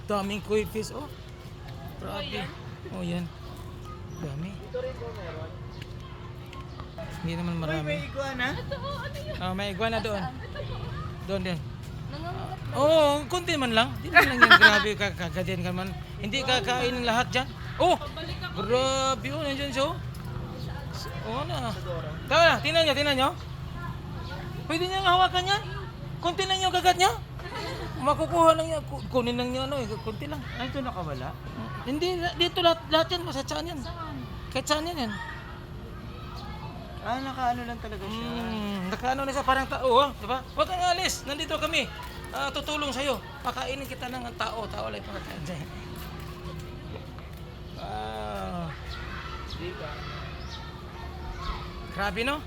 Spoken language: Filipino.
Daming koi fish, oh. Grabe. Oh, yan. Dami. Dito rin po meron. Hindi naman Uy, marami. may iguana? May iguana doon. Doon din. Nangangagat na. Oo, konti man lang. Hindi man lang yan. Grabe, kakagadyan ka man. Hindi kakain ng lahat dyan. Oh! Grabe, oh, nandiyan siya, oh. Oo na. Tama na, tingnan nyo. Pwede niya nga hawakan yan. Konti lang yung kagat niya. Makukuha lang niya. Kunin lang niya, ano eh. Konti lang. Ay, ito nakawala? Hindi, dito lahat yan. Sa saan yan. Kahit saan yan yan. Ah, nakaano lang talaga siya. Nakaano na siya parang tao, oh, di ba? Huwag kang alis, nandito kami. Tutulong sa'yo. Pakainin kita ng tao. Tao lang pakain dyan. Di ba? Grabe, no?